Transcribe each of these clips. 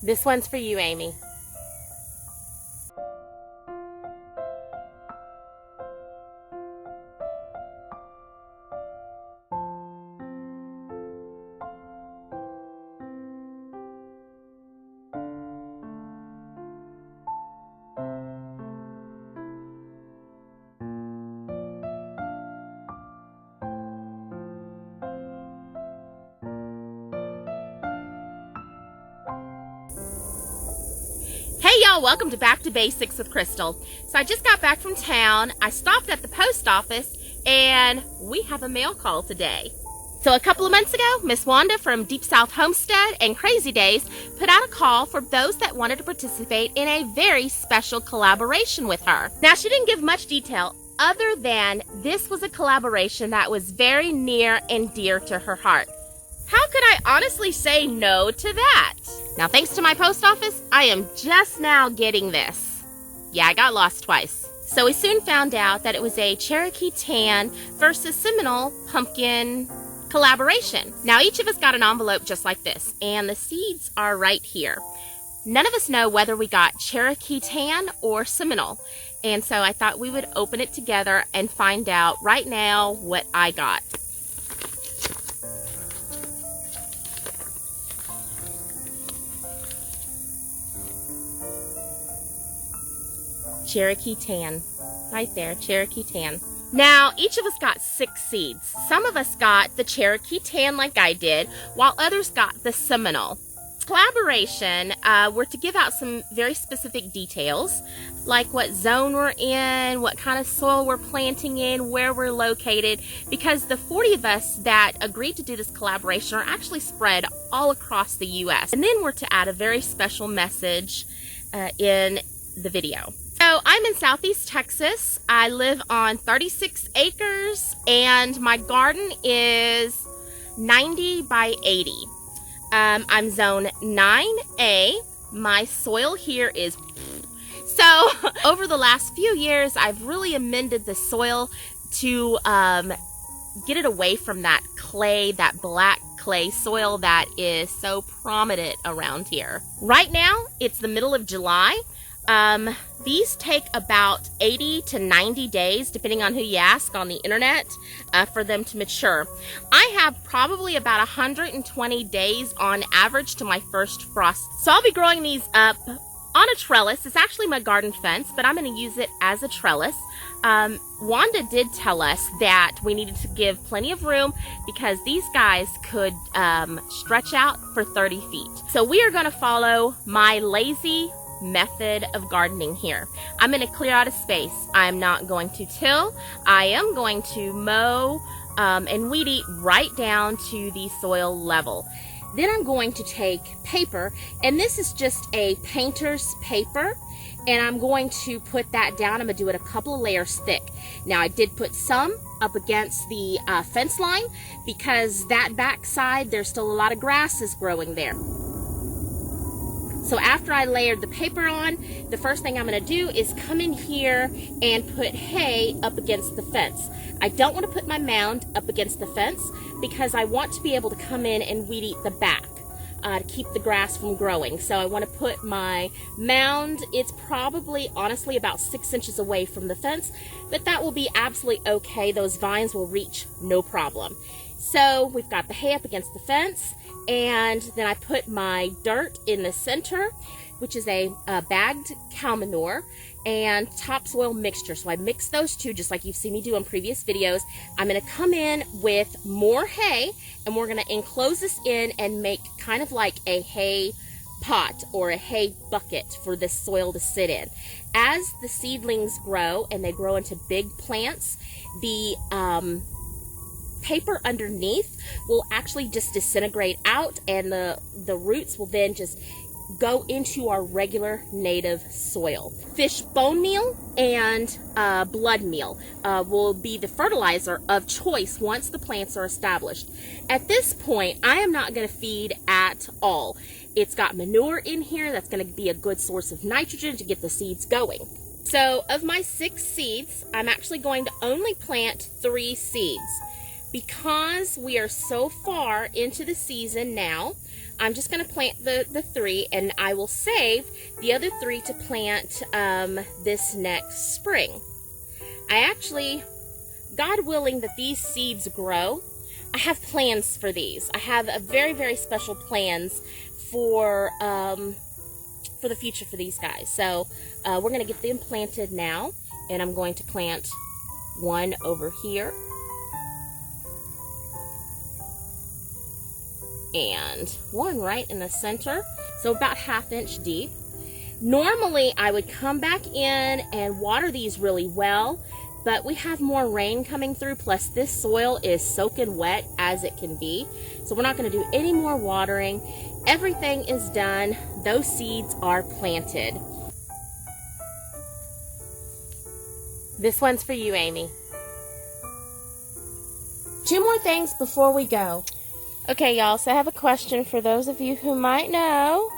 This one's for you, Amy. Hey y'all, welcome to Back to Basics with Krystal. So I just got back from town. I stopped at the post office and we have a mail call today. So a couple of months ago, Miss Wanda from Deep South Homestead and Crazy Daze put out a call for those that wanted to participate in a very special collaboration with her. Now she didn't give much detail other than this was a collaboration that was very near and dear to her heart. How could I honestly say no to that? Now, thanks to my post office, I am just now getting this. Yeah, I got lost twice. So we soon found out that it was a Cherokee Tan versus Seminole Pumpkin collaboration. Now, each of us got an envelope just like this, and the seeds are right here. None of us know whether we got Cherokee Tan or Seminole, and so I thought we would open it together and find out right now what I got. Cherokee Tan. Right there, Cherokee Tan. Now, each of us got 6 seeds. Some of us got the Cherokee Tan like I did, while others got the Seminole. Collaboration, we're to give out some very specific details, like what zone we're in, what kind of soil we're planting in, where we're located, because the 40 of us that agreed to do this collaboration are actually spread all across the U.S. And then we're to add a very special message in the video. So I'm in Southeast Texas. I live on 36 acres and my garden is 90 by 80. I'm zone 9A. My soil here is... So over the last few years, I've really amended the soil to get it away from that clay, that black clay soil that is so prominent around here. Right now, it's the middle of July. These take about 80 to 90 days, depending on who you ask on the internet, for them to mature. I have probably about 120 days on average to my first frost. So I'll be growing these up on a trellis. It's actually my garden fence, but I'm going to use it as a trellis. Wanda did tell us that we needed to give plenty of room because these guys could stretch out for 30 feet. So we are going to follow my lazy method of gardening here. I'm going to clear out a space. I'm not going to till. I am going to mow and weed eat right down to the soil level. Then I'm going to take paper, and this is just a painter's paper, and I'm going to put that down. I'm going to do it a couple of layers thick. Now I did put some up against the fence line because that back side there's still a lot of grasses growing there. So after I layered the paper on, the first thing I'm going to do is come in here and put hay up against the fence. I don't want to put my mound up against the fence because I want to be able to come in and weed eat the back to keep the grass from growing. So I want to put my mound, it's probably honestly about 6 inches away from the fence, but that will be absolutely okay. Those vines will reach no problem. So we've got the hay up against the fence, and then I put my dirt in the center, which is a bagged cow manure and topsoil mixture. So I mix those two just like you've seen me do in previous videos. I'm going to come in with more hay, and we're going to enclose this in and make kind of like a hay pot or a hay bucket for this soil to sit in. As the seedlings grow and they grow into big plants, the paper underneath will actually just disintegrate out, and the roots will then just go into our regular native soil. Fish bone meal and blood meal will be the fertilizer of choice once the plants are established. At this point, I am not going to feed at all. It's got manure in here that's going to be a good source of nitrogen to get the seeds going. So of my 6 seeds, I'm actually going to only plant 3 seeds. Because we are so far into the season now, I'm just going to plant the 3, and I will save the other 3 to plant this next spring. I actually, God willing that these seeds grow, I have plans for these. I have a very, very special plans for the future for these guys. So we're going to get them planted now, and I'm going to plant one over here. And one right in the center, so about 1/2 inch deep. Normally I would come back in and water these really well, but we have more rain coming through, plus this soil is soaking wet as it can be, so we're not going to do any more watering. Everything is done. Those seeds are planted. This one's for you, Amy. 2 more things before we go. Okay, y'all, so I have a question for those of you who might know.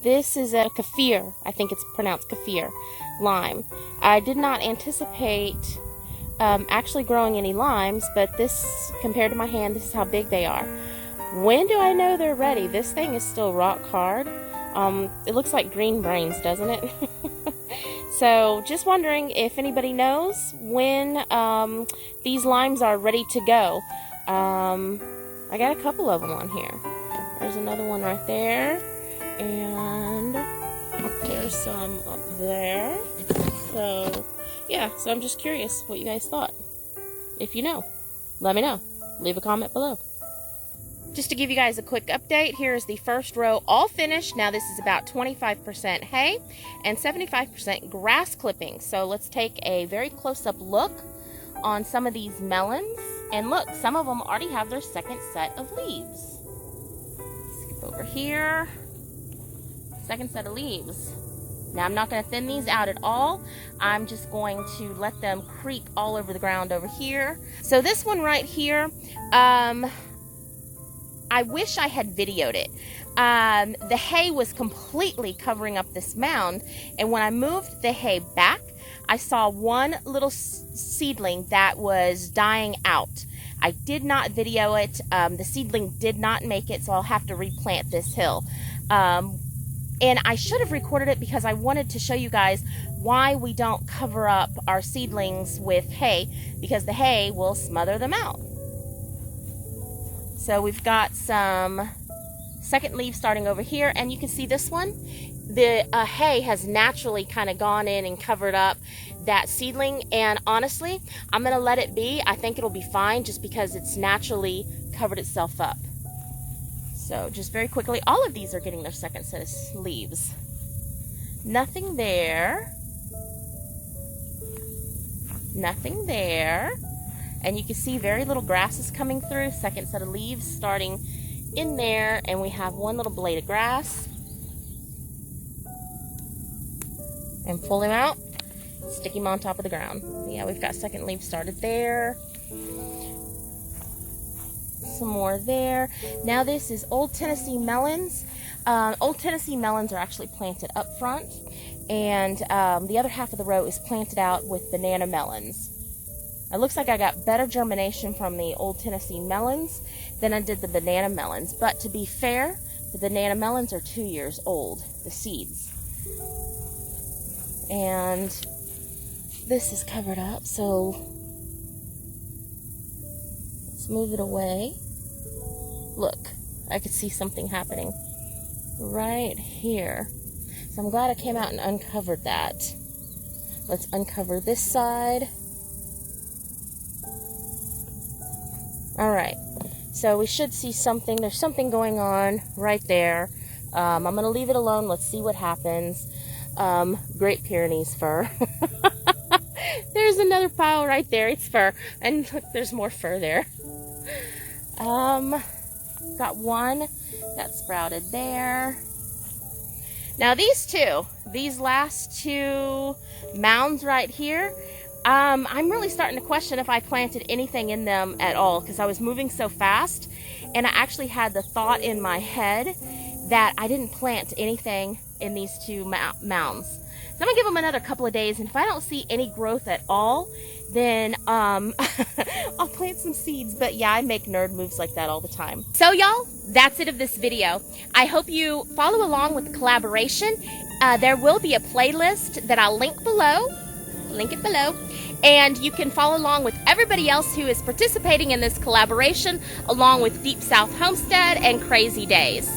This is a kaffir, I think it's pronounced kaffir, lime. I did not anticipate actually growing any limes, but this, compared to my hand, this is how big they are. When do I know they're ready? This thing is still rock hard. It looks like green brains, doesn't it? So, just wondering if anybody knows when these limes are ready to go. I got a couple of them on here. There's another one right there, and there's some up there. So, yeah, so I'm just curious what you guys thought. If you know, let me know. Leave a comment below. Just to give you guys a quick update, here's the first row all finished. Now this is about 25% hay and 75% grass clippings. So let's take a very close-up look on some of these melons. And look, some of them already have their second set of leaves. Skip over here. Second set of leaves. Now I'm not going to thin these out at all. I'm just going to let them creep all over the ground over here. So this one right here, I wish I had videoed it. The hay was completely covering up this mound, and when I moved the hay back, I saw one little seedling that was dying out. I did not video it. The seedling did not make it, so I'll have to replant this hill. And I should have recorded it because I wanted to show you guys why we don't cover up our seedlings with hay, because the hay will smother them out. So we've got some second leaves starting over here, and you can see this one. The hay has naturally kind of gone in and covered up that seedling, and honestly, I'm going to let it be. I think it'll be fine just because it's naturally covered itself up. So just very quickly, all of these are getting their second set of leaves. Nothing there. Nothing there. And you can see very little grass is coming through. Second set of leaves starting in there, and we have one little blade of grass. And pull him out, stick him on top of the ground. Yeah, we've got second leaf started there. Some more there. Now this is Old Tennessee melons. Old Tennessee melons are actually planted up front, and the other half of the row is planted out with banana melons. It looks like I got better germination from the Old Tennessee melons than I did the banana melons, but to be fair, the banana melons are 2 years old, the seeds. And this is covered up, so let's move it away. Look, I could see something happening right here. So I'm glad I came out and uncovered that. Let's uncover this side. Alright, so we should see something. There's something going on right there. I'm going to leave it alone. Let's see what happens. Great Pyrenees fir. There's another pile right there. It's fir. And look, there's more fir there. Got one that sprouted there. Now these last two mounds right here, I'm really starting to question if I planted anything in them at all, because I was moving so fast, and I actually had the thought in my head that I didn't plant anything in these two mounds. So I'm gonna give them another couple of days, and if I don't see any growth at all, then I'll plant some seeds. But yeah, I make nerd moves like that all the time. So y'all, that's it of this video. I hope you follow along with the collaboration. There will be a playlist that I'll link below. Link it below. And you can follow along with everybody else who is participating in this collaboration, along with Deep South Homestead and Crazy Daze.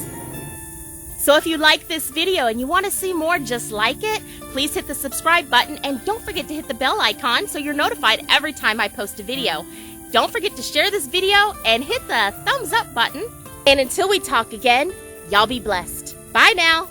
So if you like this video and you want to see more just like it, please hit the subscribe button and don't forget to hit the bell icon so you're notified every time I post a video. Don't forget to share this video and hit the thumbs up button. And until we talk again, y'all be blessed. Bye now.